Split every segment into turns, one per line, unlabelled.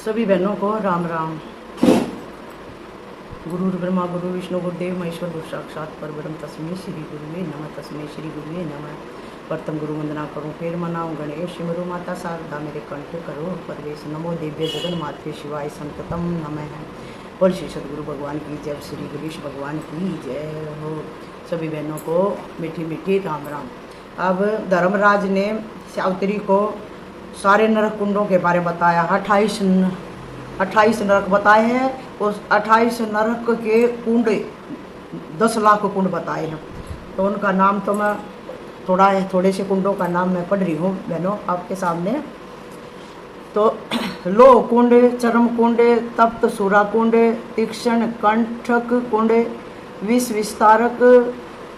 सभी बहनों को राम राम। गुरु ब्रह्मा गुरु विष्णु गुरुदेव महेश्वर गुरु साक्षात परब्रह्म तस्मै श्री गुरुवे नमः। तस्मै श्री गुरुवे नमः। प्रथम गुरु वंदना करो फिर मनाऊं गणेश सिमरु माता शारदा मेरे कंठ करो परवेश। नमो दिव्य जगन माते शिवाय संततम नमः। बोल श्री सदगुरु भगवान की जय, श्री गणेश भगवान की जय हो। सभी बहनों को मीठी मीठी राम राम। अब धर्मराज ने सावित्री को सारे नरक कुंडों के बारे में बताया। 28 नरक बताए हैं। उस 28 नरक के कुंड 10 लाख कुंड बताए हैं। तो उनका नाम तो मैं थोड़े से कुंडों का नाम मैं पढ़ रही हूँ बहनों आपके सामने। तो लोह कुंड, चरम कुंड, तप्त सूरा कुंड, तीक्ष्ण कंठक कुंड, विष विस्तारक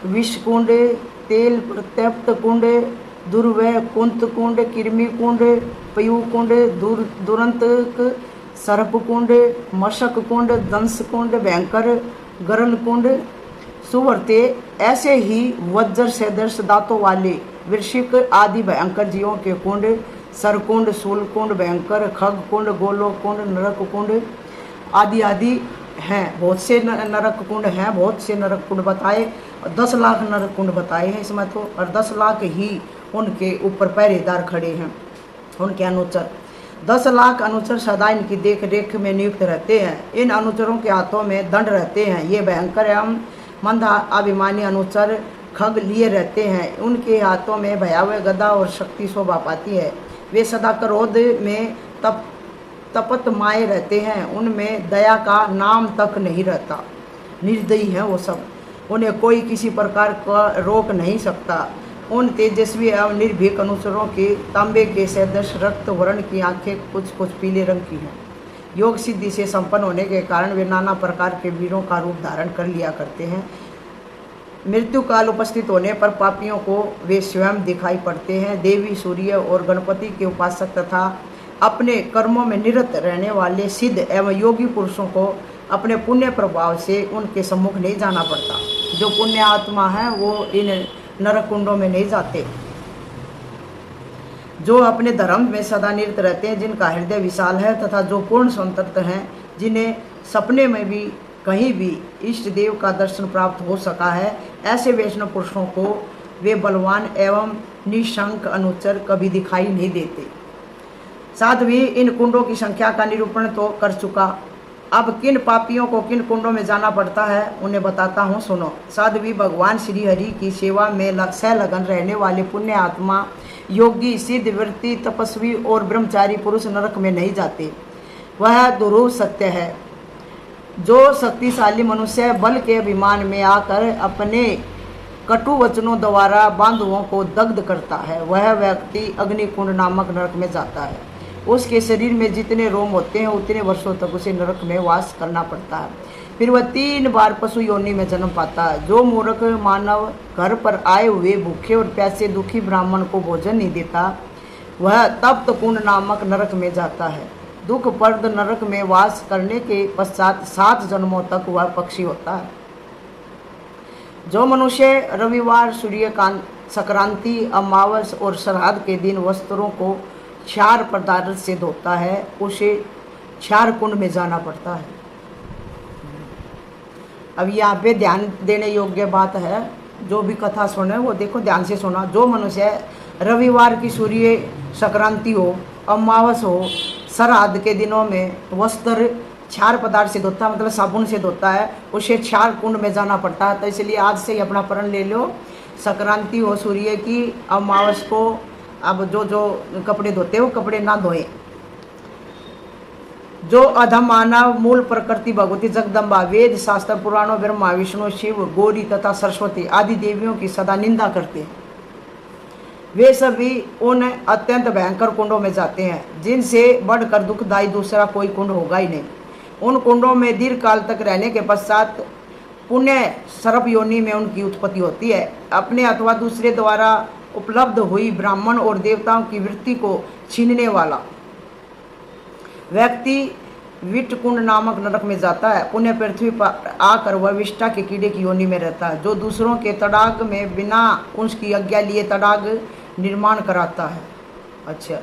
विष कुंड, तेल प्रत्यप्त कुंड, दुर्वय कुंत कुंड, कृमि कुंड, पयु कुंड, दुरंतक सर्प कुंड, मशक कुंड, दंस कुंड, भयंकर गरल कुंड, सुवर्ते। ऐसे ही वज्र सदृश दांतों वाले वृश्चिक आदि भयंकर जीवों के कुंड, सरकुंड, शूलकुंड, भयंकर खग कुंड, गोलो कुंड, नरक कुंड आदि आदि हैं। बहुत से नरक कुंड हैं, बहुत से नरक कुंड बताए। 10 लाख नरक कुंड बताए हैं इसमें तो। और 10 लाख ही उनके ऊपर पहरेदार खड़े हैं, उनके अनुचर। 10 लाख अनुचर सदा इनकी देख रेख में नियुक्त रहते हैं। इन अनुचरों के हाथों में दंड रहते हैं। ये भयंकर एवं मंद अभिमानी अनुचर खग लिए रहते हैं। उनके हाथों में भयावह गदा और शक्ति शोभा पाती है। वे सदा क्रोध में तपत माए रहते हैं। उनमें दया का नाम तक नहीं रहता। निर्दयी हैं वो सब। उन्हें कोई किसी प्रकार का रोक नहीं सकता। उन तेजस्वी एवं निर्भीक अनुचरों की तांबे के सदृश रक्त वर्ण की आंखें कुछ कुछ पीले रंग की हैं। योग सिद्धि से संपन्न होने के कारण वे नाना प्रकार के वीरों का रूप धारण कर लिया करते हैं। मृत्यु काल उपस्थित होने पर पापियों को वे स्वयं दिखाई पड़ते हैं। देवी, सूर्य और गणपति के उपासक तथा अपने कर्मों में निरत रहने वाले सिद्ध एवं योगी पुरुषों को अपने पुण्य प्रभाव से उनके सम्मुख नहीं जाना पड़ता। जो पुण्य आत्मा है वो इन नरक कुंडों में नहीं जाते। जो अपने धर्म में सदा निरत रहते हैं, जिनका हृदय विशाल है तथा जो पूर्ण संतप्त हैं, जिन्हें सपने में भी कहीं भी इष्ट देव का दर्शन प्राप्त हो सका है, ऐसे वैष्णव पुरुषों को वे बलवान एवं निशंक अनुचर कभी दिखाई नहीं देते। साध्वी इन कुंडों की संख्या का निरूपण तो कर चुका। अब किन पापियों को किन कुंडों में जाना पड़ता है उन्हें बताता हूँ, सुनो। साध्वी भगवान श्री हरि की सेवा में सहलगन रहने वाले पुण्य आत्मा, योगी, सिद्ध, वृत्ति, तपस्वी और ब्रह्मचारी पुरुष नरक में नहीं जाते। वह दुरूह सत्य है। जो शक्तिशाली मनुष्य बल के अभिमान में आकर अपने कटु वचनों द्वारा बांधुओं को दग्ध करता है, वह व्यक्ति अग्निकुंड नामक नरक में जाता है। उसके शरीर में जितने रोम होते हैं उतने वर्षों तक उसे नरक में वास करना पड़ता है। फिर वह 3 बार पशु योनि में जन्म पाता है। जो मूर्ख मानव घर पर आए हुए भूखे और प्यासे दुखी ब्राह्मण को भोजन नहीं देता, वह तप्त कुंड नामक नरक में जाता है। दुखप्रद नरक में वास करने के पश्चात 7 जन्मों तक वह पक्षी होता है। जो मनुष्य रविवार, सूर्यकांत, संक्रांति, अमावस और श्राद्ध के दिन वस्त्रों को 4 पदार्थ से धोता है, उसे 4 कुंड में जाना पड़ता है। अब यहाँ पे ध्यान देने योग्य बात है। जो भी कथा सुने वो देखो ध्यान से सुना। जो मनुष्य रविवार की सूर्य संक्रांति हो, अमावस हो, श्राद्ध के दिनों में वस्त्र 4 पदार्थ से धोता, मतलब साबुन से धोता है, उसे 4 कुंड में जाना पड़ता है। तो इसलिए आज से ही अपना प्रण ले लो। संक्रांति हो सूर्य की, अमावस को अब जो कपड़े धोते वो कपड़े ना धोए। जो अधम मानव मूल प्रकृति भगवती जगदम्बा, वेद, शास्त्र, पुराणों, ब्रह्मा, विष्णु, शिव, गौरी तथा सरस्वती आदि देवियों की सदा निंदा करते हैं, वे सभी उन अत्यंत भयंकर कुंडों में जाते हैं, जिनसे बढ़कर दुखदायी दूसरा कोई कुंड होगा ही नहीं। उन कुंडों में दीर्घ काल तक रहने के पश्चात पुण्य सर्प योनि में उनकी उत्पत्ति होती है। अपने अथवा दूसरे द्वारा उपलब्ध हुई ब्राह्मण और देवताओं की वृत्ति को छीनने वाला व्यक्ति विट कुंड नामक नरक में जाता है। पुण्य पृथ्वी पर आकर वह विष्ठा के कीड़े की योनि में रहता है, जो दूसरों के तड़ाग में बिना उसकी आज्ञा लिए तड़ाग निर्माण कराता है। अच्छा,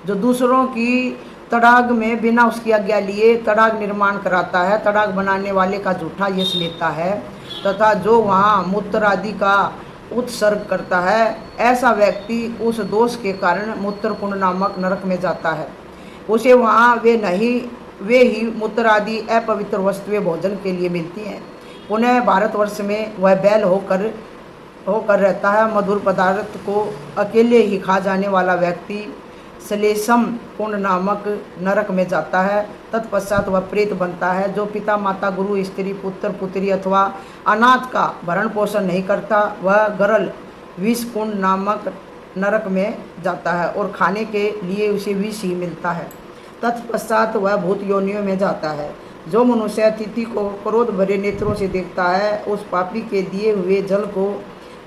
जो दूसरों की तड़ाग में बिना उसकी आज्ञा लिए तड़ाग निर्माण कराता है, तड़ाग बनाने वाले का झूठा यश लेता है तथा जो वहाँ मूत्र आदि का उत्सर्ग करता है, ऐसा व्यक्ति उस दोष के कारण मूत्रकुंड नामक नरक में जाता है। उसे वहाँ वे ही मूत्र आदि अपवित्र वस्तुएं भोजन के लिए मिलती हैं। पुनः भारतवर्ष में वह बैल होकर रहता है। मधुर पदार्थ को अकेले ही खा जाने वाला व्यक्ति श्लेषम कुंड नामक नरक में जाता है। तत्पश्चात वह प्रेत बनता है। जो पिता माता गुरु स्त्री पुत्र पुत्री अथवा अनाथ का भरण पोषण नहीं करता, वह गरल विष कुंड नामक नरक में जाता है और खाने के लिए उसे विष ही मिलता है। तत्पश्चात वह भूत योनियों में जाता है। जो मनुष्य अतिथि को क्रोध भरे नेत्रों से देखता है, उस पापी के दिए हुए जल को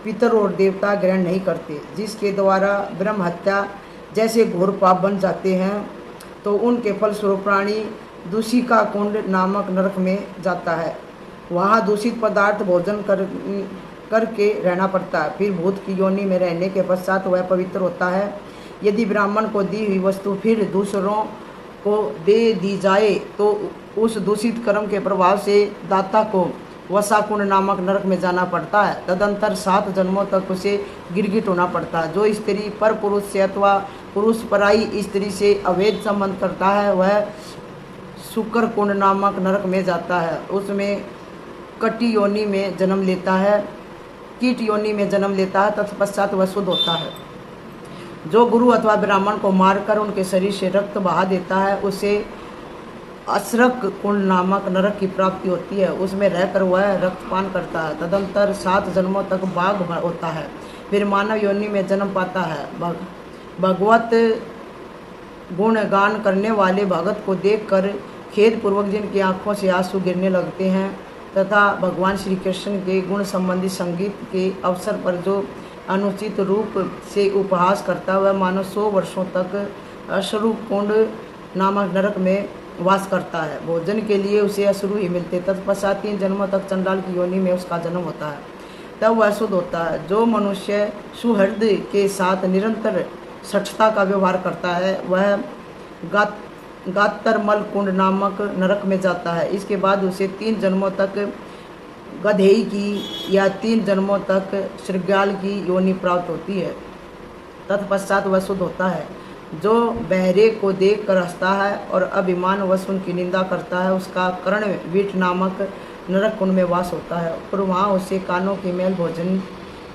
पितर और देवता ग्रहण नहीं करते, जिसके द्वारा ब्रह्म हत्या जैसे घोर पाप बन जाते हैं, तो उनके फलस्वरूप प्राणी दूषिका कुंड नामक नरक में जाता है। वहाँ दूषित पदार्थ भोजन करके रहना पड़ता है। फिर भूत की योनि में रहने के पश्चात वह पवित्र होता है। यदि ब्राह्मण को दी हुई वस्तु फिर दूसरों को दे दी जाए तो उस दूषित कर्म के प्रभाव से दाता को वसाकुंड नामक नरक में जाना पड़ता है। तदंतर 7 जन्मों तक उसे गिरगिट होना पड़ता है। जो स्त्री पर पुरुष से अथवा पुरुष पराई स्त्री से अवैध संबंध करता है, वह शुक्र कुंड नामक नरक में जाता है। उसमें कटी योनि में जन्म लेता है, कीट योनि में जन्म लेता है। तत्पश्चात वह शुद्ध होता है। जो गुरु अथवा ब्राह्मण को मारकर उनके शरीर से रक्त बहा देता है, उसे असरक कुंड नामक नरक की प्राप्ति होती है। उसमें रहकर वह रक्तपान करता है। तदंतर 7 जन्मों तक बाघ होता है। फिर मानव योनि में जन्म पाता है। भगवत गुणगान करने वाले भगत को देखकर खेदपूर्वक जिनकी आंखों से आंसू गिरने लगते हैं तथा भगवान श्री कृष्ण के गुण संबंधी संगीत के अवसर पर जो अनुचित रूप से उपहास करता, वह मानो 100 वर्षों तक अश्रु कुंड नामक नरक में वास करता है। भोजन के लिए उसे अश्रु ही मिलते। तत्पश्चात 3 जन्मों तक चंडाल की योनि में उसका जन्म होता है। तब वह शुद्ध होता है। जो मनुष्य सुहृद के साथ निरंतर सठता का व्यवहार करता है, वह गातरमल कुंड नामक नरक में जाता है। इसके बाद उसे 3 जन्मों तक गधेई की या 3 जन्मों तक श्रृगाल की योनि प्राप्त होती है। तत्पश्चात वह शुद्ध होता है। जो बहरे को देख कर हंसता है और अभिमान वश उनकी निंदा करता है, उसका कर्ण वीट नामक नरक कुंड में वास होता है और वहाँ उसे कानों की मैल भोजन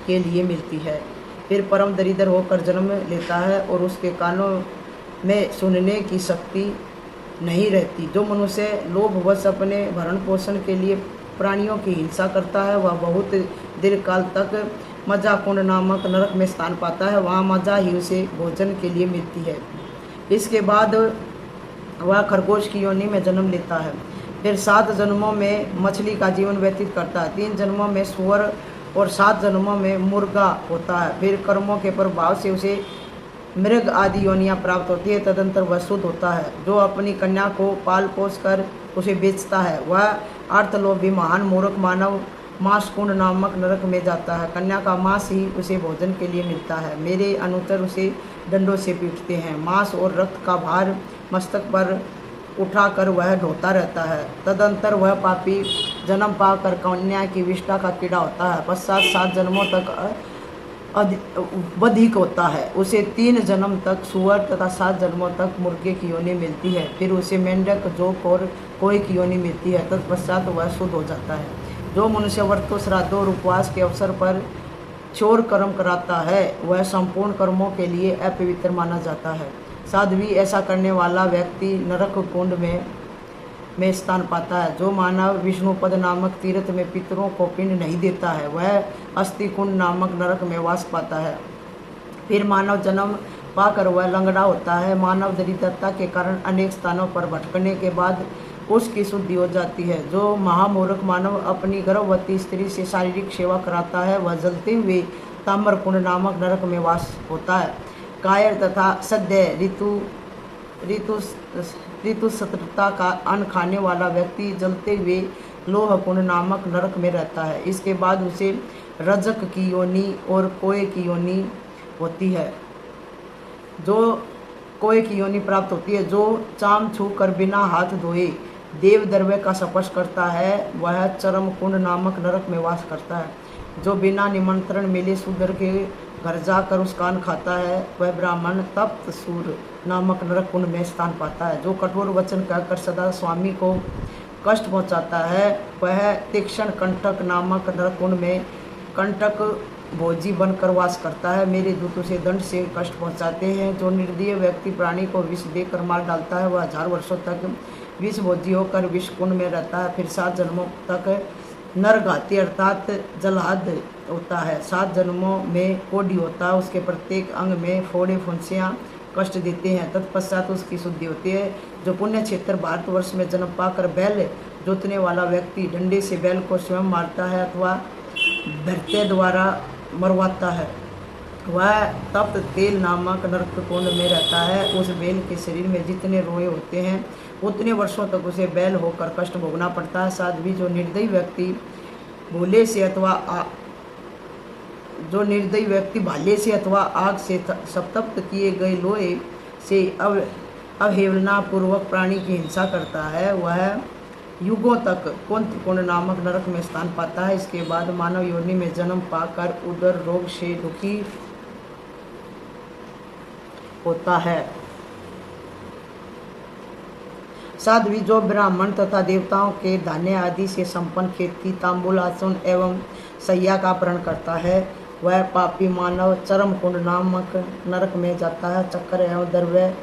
के लिए मिलती है। फिर परम दरिद्र होकर जन्म लेता है और उसके कानों में सुनने की शक्ति नहीं रहती। जो मनुष्य लोभवश अपने भरण पोषण के लिए प्राणियों की हिंसा करता है, वह बहुत दीर्घकाल तक मजा कुंड नामक नरक में स्थान पाता है। वहाँ मजा ही उसे भोजन के लिए मिलती है। इसके बाद वह खरगोश की योनि में जन्म लेता है। फिर 7 जन्मों में मछली का जीवन व्यतीत करता है। 3 जन्मों में सुअर और 7 जन्मों में मुर्गा होता है। फिर कर्मों के प्रभाव से उसे मृग आदि योनियाँ प्राप्त होती है। तदंतर वह शुद्ध होता है। जो अपनी कन्या को पाल पोस कर उसे बेचता है, वह अर्थलोभी महान मूर्ख मानव मांस कुंड नामक नरक में जाता है। कन्या का मांस ही उसे भोजन के लिए मिलता है। मेरे अनुचर उसे डंडों से पीटते हैं। मांस और रक्त का भार मस्तक पर उठाकर वह ढोता रहता है। तदंतर वह पापी जन्म पाकर कन्या की विष्ठा का कीड़ा होता है। पश्चात 7 जन्मों तक अधिक होता है। उसे 3 जन्म तक सुअर तथा 7 जन्मों तक मुर्गे की योनि मिलती है। फिर उसे मेंढक जोक और कोए की योनि मिलती है। तत्पश्चात वह शुद्ध हो जाता है। जो मनुष्य व्रतों श्राद्धों और उपवास के अवसर पर चोर कर्म कराता है, वह संपूर्ण कर्मों के लिए अपवित्र माना जाता है। साध्वी ऐसा करने वाला व्यक्ति नरक कुंड में स्थान पाता है। जो मानव विष्णुपद नामक तीर्थ में पितरों को पिंड नहीं देता है, वह अस्थि कुंड नामक नरक में वास पाता है। फिर मानव जन्म पाकर वह लंगड़ा होता है। मानव दरिद्रता के कारण अनेक स्थानों पर भटकने के बाद उसकी शुद्धि हो जाती है। जो महामूर्ख मानव अपनी गर्भवती स्त्री से शारीरिक सेवा कराता है, वह जलते हुए ताम्र कुंड नामक नरक में वास होता है। कायर तथा सद्य ऋतुसत्रता का अन्न खाने वाला व्यक्ति जलते हुए लोह कुंड नामक नरक में रहता है। इसके बाद उसे रजक की योनि और कोए की योनि होती है। जो कोय की योनि प्राप्त होती है। जो चाम छू कर बिना हाथ धोए देव द्रव्य का स्पर्श करता है वह चरम कुंड नामक नरक में वास करता है। जो बिना निमंत्रण मिले शूद्र के घर जाकर उसका अन्न खाता है वह ब्राह्मण तप्त सूर नामक नरक कुंड में स्थान पाता है। जो कठोर वचन कहकर सदा स्वामी को कष्ट पहुंचाता है वह तीक्ष्ण कंटक नामक नरक कुंड में कंटक भोजी बनकर वास करता है। मेरे दूत उसे दंड से कष्ट पहुंचाते हैं। जो निर्दयी व्यक्ति प्राणी को विष देकर मार डालता है वह 1000 वर्षों तक विष भोजी होकर विष कुंड में रहता है। फिर 7 जन्मों तक नरघाती अर्थात जलहद होता है। 7 जन्मों में कोढ़ी होता है। उसके प्रत्येक अंग में फोड़े फुंसियाँ कष्ट देते हैं। तत्पश्चात उसकी शुद्धि होती है। जो पुण्य क्षेत्र भारतवर्ष में जन्म पाकर बैल जोतने वाला व्यक्ति डंडे से बैल को स्वयं मारता है अथवा भरते द्वारा मरवाता है वह तप्त तेल नामक नरक कुंड में रहता है। उस बैल के शरीर में जितने रोए होते हैं उतने वर्षों तक उसे बैल होकर कष्ट भोगना पड़ता है। साध्वी जो निर्दयी व्यक्ति भाले से अथवा आग से संतप्त किए गए लोहे से अवहेलना पूर्वक प्राणी की हिंसा करता है वह युगों तक कुंत कुंड नामक नरक में स्थान पाता है। इसके बाद मानव योनि में जन्म पाकर उदर रोग से दुखी होता है। साध्वी जो ब्राह्मण तथा देवताओं के धान्य आदि से संपन्न खेती तांबूल आसन एवं सैया का अपहरण करता है वह पापी मानव चरम कुंड नामक नरक में जाता है। चक्कर एवं द्रव्य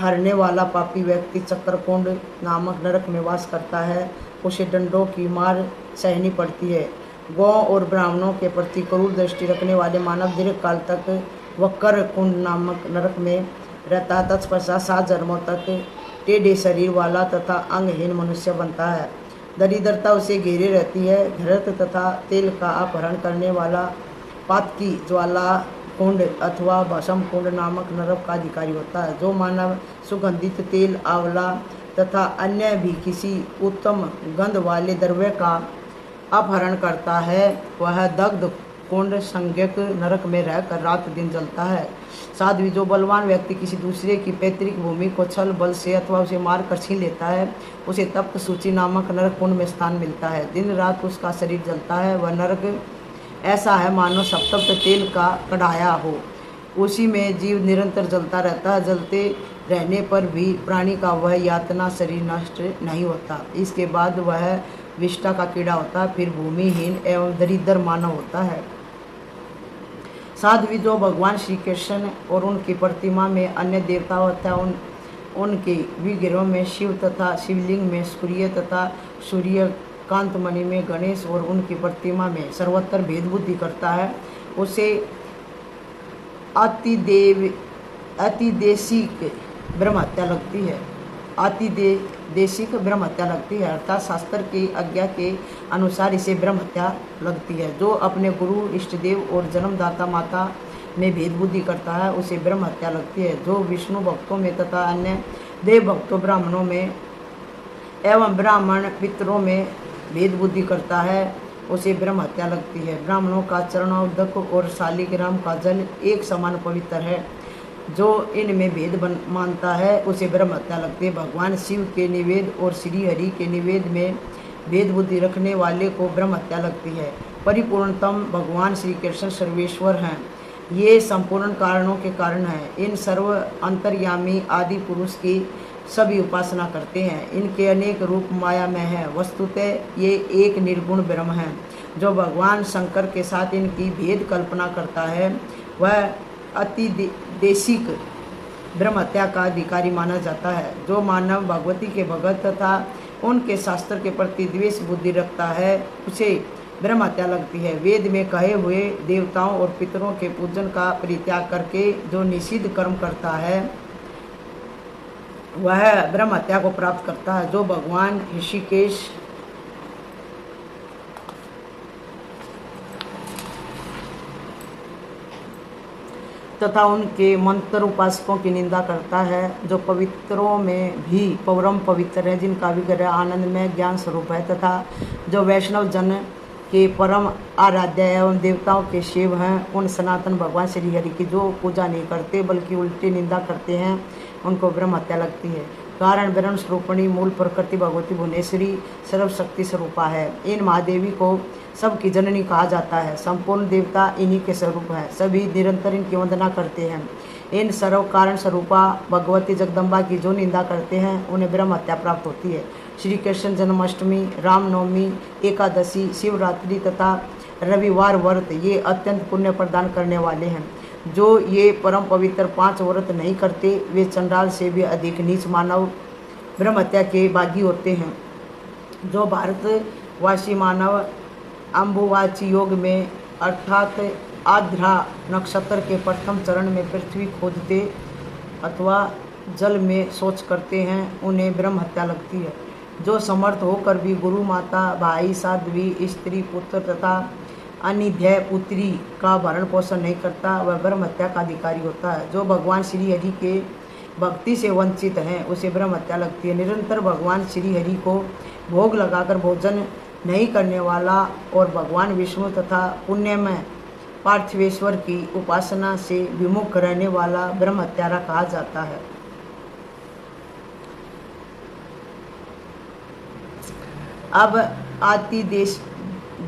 हरने वाला पापी व्यक्ति चक्र कुंड नामक नरक में वास करता है। उसे डंडों की मार सहनी पड़ती है। गौ और ब्राह्मणों के प्रति क्रूर दृष्टि रखने वाले मानव दीर्घ काल तक वक्र कुंड नामक नरक में रहता है। तत्पश्चात 7 जन्मों तक टेढ़े शरीर वाला तथा अंगहीन मनुष्य बनता है। दरिद्रता उसे घेरे रहती है। घृत तथा तेल का अपहरण करने वाला पातकी ज्वाला कुंड अथवा भस्म कुंड नामक नरक का अधिकारी होता है। जो मानव सुगंधित तेल आंवला तथा अन्य भी किसी उत्तम गंध वाले द्रव्य का अपहरण करता है वह दग्ध कुंड संज्ञक नरक में रहकर रात दिन जलता है। साध्वी जो बलवान व्यक्ति किसी दूसरे की पैतृक भूमि को छल बल से अथवा उसे मार कर छीन लेता है उसे तप्त सूची नामक नरक कुंड में स्थान मिलता है। दिन रात उसका शरीर जलता है। वह नरक ऐसा है मानो सप्तप्त तेल का कढ़ाया हो। उसी में जीव निरंतर जलता रहता है। जलते रहने पर भी प्राणी का वह यातना शरीर नष्ट नहीं होता। इसके बाद वह विष्ठा का कीड़ा होता है। फिर भूमिहीन एवं दरिद्र मानव होता है। साध्वी जो भगवान श्री कृष्ण और उनकी प्रतिमा में अन्य देवताओं तथा उनके विग्रहों में शिव तथा शिवलिंग में सूर्य तथा सूर्य कांतमणि में गणेश और उनकी प्रतिमा में सर्वत्र भेद बुद्धि करता है उसे अतिदेशिक ब्रह्म हत्या लगती है। अतिदेशिक ब्रह्म हत्या लगती है अर्थात शास्त्र की आज्ञा के अनुसार इसे ब्रह्म हत्या लगती है। जो अपने गुरु इष्टदेव और जन्मदाता माता में भेद बुद्धि करता है उसे ब्रह्म हत्या लगती है। जो विष्णु भक्तों में तथा अन्य देव भक्तों ब्राह्मणों में एवं ब्राह्मण पितरों में भेद बुद्धि करता है उसे ब्रह्म हत्या लगती है। ब्राह्मणों का चरणोदक और शालिग्राम का जल एक समान पवित्र है। जो इनमें भेद मानता है उसे ब्रह्म हत्या लगती है। भगवान शिव के निवेद और श्री हरि के निवेद में भेद बुद्धि रखने वाले को ब्रह्म हत्या लगती है। परिपूर्णतम भगवान श्री कृष्ण सर्वेश्वर हैं। ये संपूर्ण कारणों के कारण हैं। इन सर्व अंतर्यामी आदि पुरुष की सभी उपासना करते हैं। इनके अनेक रूप माया में है। वस्तुतः ये एक निर्गुण ब्रह्म है। जो भगवान शंकर के साथ इनकी भेद कल्पना करता है वह अतिदेशिक ब्रह्म हत्या का अधिकारी माना जाता है। जो मानव भगवती के भगत तथा उनके शास्त्र के प्रति द्वेष बुद्धि रखता है उसे ब्रह्म हत्या लगती है। वेद में कहे हुए देवताओं और पितरों के पूजन का परित्याग करके जो निषिद्ध कर्म करता है वह ब्रह्म हत्या को प्राप्त करता है। जो भगवान ऋषिकेश तथा उनके मंत्र उपासकों की निंदा करता है। जो पवित्रों में भी परम पवित्र है जिनका विग्रह आनंद में ज्ञान स्वरूप है तथा जो वैष्णव जन के परम आराध्य एवं देवताओं के शिव हैं, उन सनातन भगवान श्री हरि की जो पूजा नहीं करते बल्कि उल्टी निंदा करते हैं, उनको ब्रह्म हत्या लगती है। कारण ब्रह्म स्वरूपणी मूल प्रकृति भगवती भुवनेश्वरी सर्वशक्ति स्वरूपा है। इन महादेवी को सबकी जननी कहा जाता है। संपूर्ण देवता इन्हीं के स्वरूप है, सभी निरंतर इनकी वंदना करते हैं। इन सर्व कारण स्वरूपा भगवती जगदम्बा की जो निंदा करते हैं उन्हें ब्रह्म हत्या प्राप्त होती है। श्री कृष्ण जन्माष्टमी, रामनवमी, एकादशी, शिवरात्रि तथा रविवार व्रत ये अत्यंत पुण्य प्रदान करने वाले हैं। जो ये परम पवित्र 5 व्रत नहीं करते वे चंडाल से भी अधिक नीच मानव ब्रह्म हत्या के बागी होते हैं। जो भारतवासी मानव अम्बुवाची योग में अर्थात आद्रा नक्षत्र के प्रथम चरण में पृथ्वी खोदते अथवा जल में शौच करते हैं, उन्हें ब्रह्म हत्या लगती है। जो समर्थ होकर भी गुरु माता, भाई, साध्वी, स्त्री, पुत्र तथा अनिध्याय पुत्री का भरण पोषण नहीं करता वह ब्रह्म हत्या का अधिकारी होता है। जो भगवान श्री हरि के भक्ति से वंचित हैं उसे ब्रह्म हत्या लगती है। निरंतर भगवान श्री हरि को भोग लगाकर भोजन नहीं करने वाला और भगवान विष्णु तथा पुण्यमय पार्थिवेश्वर की उपासना से विमुख रहने वाला ब्रह्म हत्यारा कहा जाता है। अब आती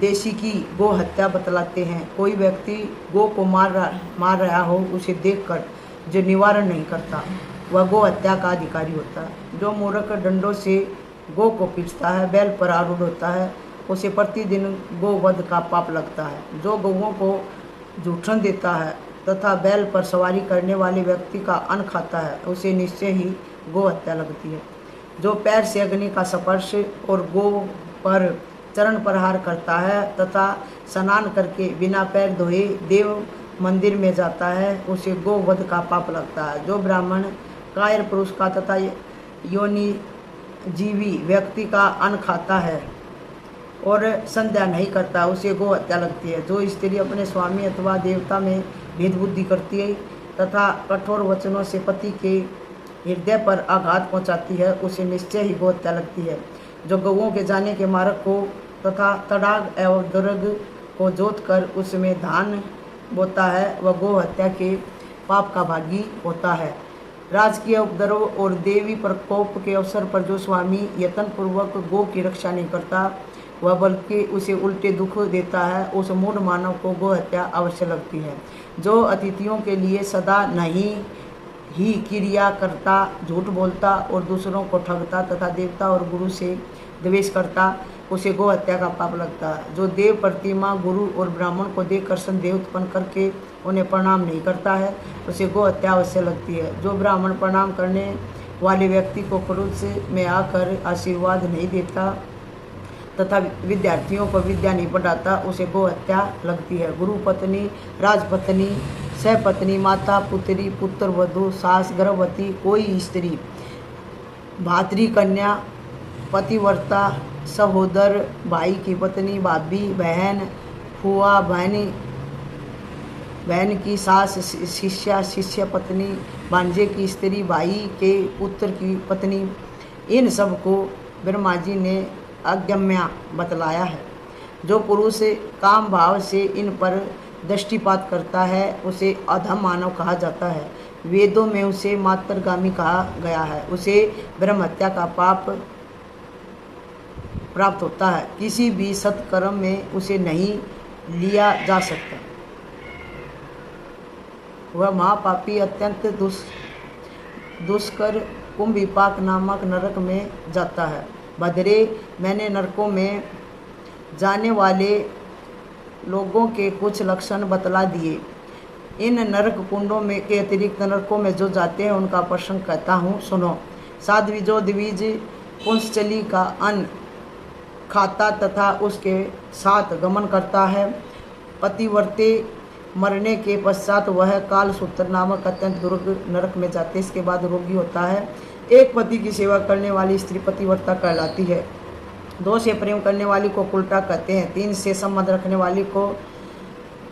देशी की गो हत्या बतलाते हैं। कोई व्यक्ति गो को मार रहा हो, उसे देखकर जो निवारण नहीं करता वह गो हत्या का अधिकारी होता है। जो मूर्ख डंडों से गो को पीटता है, बैल पर आरूढ़ होता है, उसे प्रतिदिन गोवध का पाप लगता है। जो गौओं को जूठन देता है तथा बैल पर सवारी करने वाले व्यक्ति का अन्न खाता है उसे निश्चय ही गो हत्या लगती है। जो पैर से अग्नि का स्पर्श और गो पर चरण प्रहार करता है तथा स्नान करके बिना पैर धोए देव मंदिर में जाता है उसे गोवध का पाप लगता है। जो ब्राह्मण कायर पुरुष का तथा योनि जीवी व्यक्ति का अन्न खाता है और संध्या नहीं करता उसे गो हत्या लगती है। जो स्त्री अपने स्वामी अथवा देवता में भेद बुद्धि करती है तथा कठोर वचनों से पति के हृदय पर आघात पहुंचाती है उसे निश्चय ही गो हत्या लगती है। जो गौओं के जाने के मार्ग को तथा तड़ाग एवं दुर्ग को जोत कर उसमें धान बोता है वह गो हत्या के पाप का भागी होता है। राजकीय उपद्रव और देवी प्रकोप के अवसर पर जो स्वामी यत्न पूर्वक गो की रक्षा नहीं करता वह बल्कि उसे उल्टे दुख देता है, उस मूढ़ मानव को गो हत्या अवश्य लगती है। जो अतिथियों के लिए सदा नहीं ही क्रिया करता, झूठ बोलता और दूसरों को ठगता तथा देवता और गुरु से द्वेष करता उसे गो हत्या का पाप लगता है। जो देव प्रतिमा, गुरु और ब्राह्मण को देखकर संदेह उत्पन्न करके उन्हें प्रणाम नहीं करता है उसे गो हत्या अवश्य लगती है। जो ब्राह्मण प्रणाम करने वाले व्यक्ति को क्रोध में आकर आशीर्वाद नहीं देता तथा विद्यार्थियों को विद्या नहीं पढ़ाता उसे गो हत्या लगती है। गुरु पत्नी, राजपत्नी, सहपत्नी, माता, पुत्री, पुत्र वधू, सास, गर्भवती, कोई स्त्री, भातरी कन्या, पतिव्रता, सहोदर, भाई की पत्नी, भाभी, बहन, फुआ, बहन की सास, शिष्या, शिष्य पत्नी, भांजे की स्त्री, भाई के पुत्र की पत्नी, इन सब को ब्रह्मा जी ने अगम्य बतलाया है। जो पुरुष काम भाव से इन पर दृष्टिपात करता है उसे अधम मानव कहा जाता है। वेदों में उसे मातृगामी कहा गया है। उसे ब्रह्म हत्या का पाप प्राप्त होता है। किसी भी सत्कर्म में उसे नहीं लिया जा सकता। वह महापापी अत्यंत दुष्कर कुंभिपाक नामक नरक में जाता है। भद्रे, मैंने नरकों में जाने वाले लोगों के कुछ लक्षण बतला दिए। इन नरक कुंडों में के अतिरिक्त नरकों में जो जाते हैं उनका प्रसंग कहता हूँ, सुनो। साध्वी जो द्विज पुंसचली का अन्न खाता तथा उसके साथ गमन करता है, पतिव्रते मरने के पश्चात वह कालसूत्र नामक अत्यंत दुर्ग नरक में जाते, इसके बाद रोगी होता है। एक पति की सेवा करने वाली स्त्री पतिव्रता कहलाती है। 2 से प्रेम करने वाली को कुलटा कहते हैं। 3 से संबंध रखने वाली को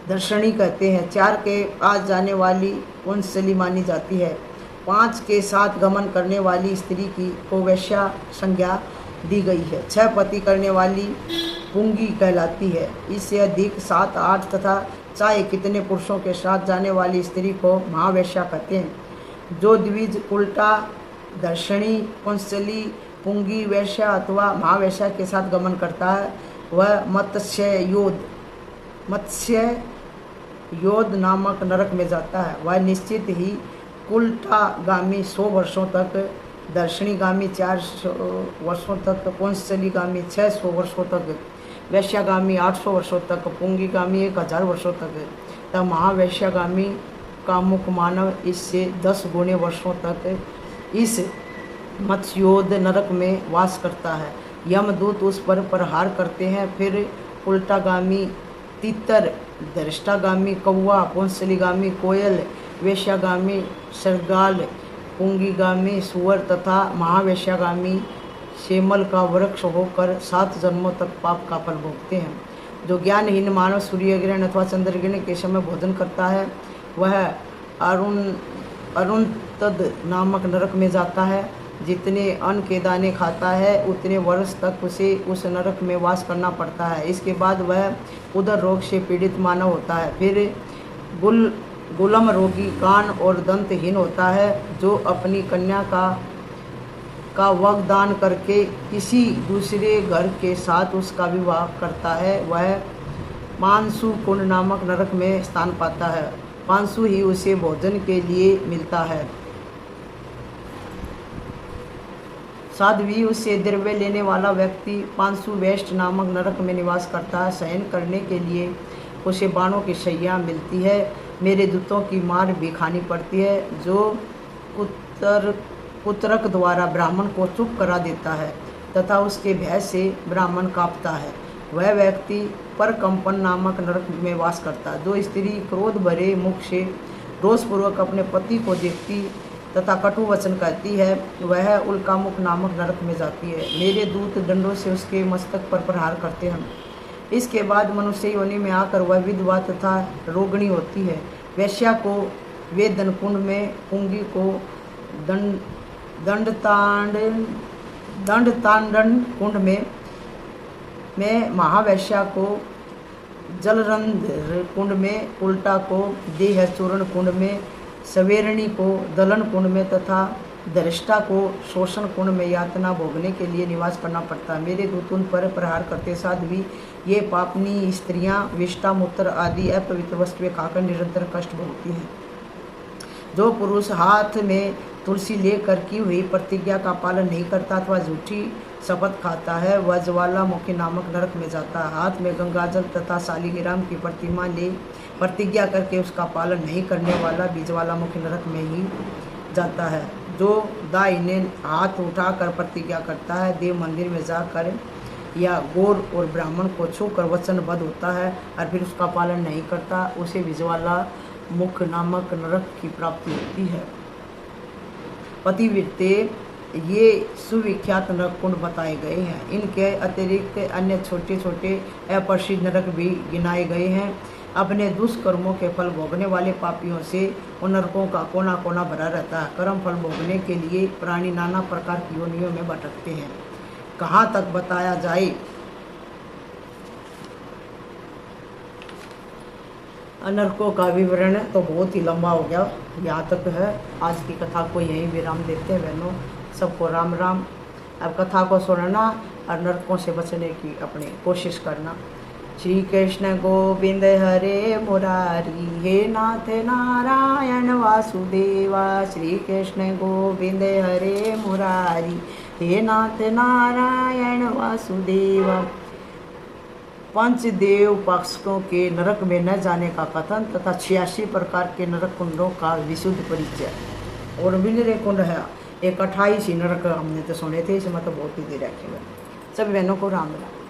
दर्शनी कहते हैं। 4 के पास जाने वाली पुंसचली मानी जाती है। 5 के साथ गमन करने वाली स्त्री की को वैश्या संज्ञा दी गई है। 6 पति करने वाली पुंगी कहलाती है। इससे अधिक 7, 8 तथा चाहे कितने पुरुषों के साथ जाने वाली स्त्री को महावेश्या कहते हैं। जो द्विज, उल्टा, दर्शनी, पुंसली, पुंगी वेश्या अथवा महावेश्या के साथ गमन करता है वह मत्स्य योद नामक नरक में जाता है। वह निश्चित ही कुलटागामी 100 वर्षों तक, दर्शनीगामी 400 वर्षों तक, पुंसलीगामी 600 वर्षों तक, वैश्यागामी 800 वर्षों तक, पुंगीगामी 1000 वर्षों तक, तब महावैश्यागामी का मुख मानव इससे 10 गुणे वर्षों तक इस मत्स्योद नरक में वास करता है। यमदूत उस पर प्रहार करते हैं। फिर उल्टागामी तितर, दृष्टागामी कौवा, पुंसलीगामी कोयल, वेश्यागामी सरगाल, पुंगीगामी सुअर तथा महावेश्यागामी शेमल का वृक्ष होकर 7 जन्मों तक पाप का फल भोगते हैं। जो ज्ञानहीन मानव सूर्य ग्रहण अथवा चंद्र ग्रहण के समय भोजन करता है वह अरुणतद नामक नरक में जाता है। जितने अन्न के दाने खाता है उतने वर्ष तक उसे उस नरक में वास करना पड़ता है। इसके बाद वह उदर रोग से पीड़ित मानव होता है। फिर गुलम रोगी, कान और दंतहीन होता है। जो अपनी कन्या का वाग्दान करके किसी दूसरे घर के साथ उसका विवाह करता है वह पांसु कुंड नामक नरक में स्थान पाता है। पांसु ही उसे भोजन के लिए मिलता है। साध्वी उससे द्रव्य लेने वाला व्यक्ति पांसु वेस्ट नामक नरक में निवास करता है। शयन करने के लिए उसे बाणों की शैया मिलती है। मेरे दूतों की मार भी खानी पड़ती है। जो कुतरक द्वारा ब्राह्मण को चुप करा देता है तथा उसके भय से ब्राह्मण कांपता है वह व्यक्ति परकंपन नामक नरक में वास करता है। जो स्त्री क्रोध भरे मुख से रोषपूर्वक अपने पति को देखती तथा कटु वचन कहती है वह उल्कामुख नामक नरक में जाती है। मेरे दूत दंडों से उसके मस्तक पर प्रहार करते हैं। इसके बाद मनुष्य योनि में आकर वह विधवा तथा रोगिणी होती है। वैश्या को वेदन कुंड में, पुंगी को दंडतांडन कुंड में, महावैश्या को जलरंध्र कुंड में, उल्टा को देह चूर्ण कुंड में, सवेरणी को दलन कुंड में तथा दृष्टा को शोषण कुंड में यातना भोगने के लिए निवास करना पड़ता है। मेरे दूत उन पर प्रहार करते साथ भी ये पापनी स्त्रियां विष्टा मूत्र आदि अपवित्र वस्तुएं खाकर निरंतर कष्ट भोगती हैं। जो पुरुष हाथ में तुलसी लेकर की हुई प्रतिज्ञा का पालन नहीं करता अथवा झूठी शपथ खाता है वह ज्वालामुखी नामक नरक में जाता है। हाथ में गंगाजल तथा शालिग्राम की प्रतिमा ले प्रतिज्ञा करके उसका पालन नहीं करने वाला भी ज्वालामुखी नरक में ही जाता है। जो दाहिने हाथ उठाकर प्रतिज्ञा करता है, देव मंदिर में जाकर या गौर और ब्राह्मण को छूकर वचनबद्ध होता है और फिर उसका पालन नहीं करता उसे भी ज्वालामुख नामक नरक की प्राप्ति होती है। पतिव्रते ये सुविख्यात नरक कुंड बताए गए हैं। इनके अतिरिक्त अन्य छोटे छोटे अप्रसिद्ध नरक भी गिनाए गए हैं। अपने दुष्कर्मों के फल भोगने वाले पापियों से उन नरकों का कोना कोना भरा रहता है। कर्म फल भोगने के लिए प्राणी नाना प्रकार की योनियों में भटकते हैं। कहाँ तक बताया जाए, नरकों का विवरण तो बहुत ही लंबा हो गया, यहाँ तक है। आज की कथा को यहीं विराम देते हैं। बहनों सबको राम राम। अब कथा को सुनना और नरकों से बचने की अपनी कोशिश करना। श्री कृष्ण गोविंद हरे मुरारी, हे नाथ नारायण वासुदेवा। श्री कृष्ण गोविंद हरे मुरारी, हे नाथ नारायण वासुदेवा। पंचदेव पक्षों के नरक में न जाने का कथन तथा 86 प्रकार के नरक कुंडों का विशुद्ध परिचय। और विनरे कुंड है एक 28 नरक हमने तो सुने थे, इसमें तो बहुत ही दे रखे। सभी बहनों को राम राम।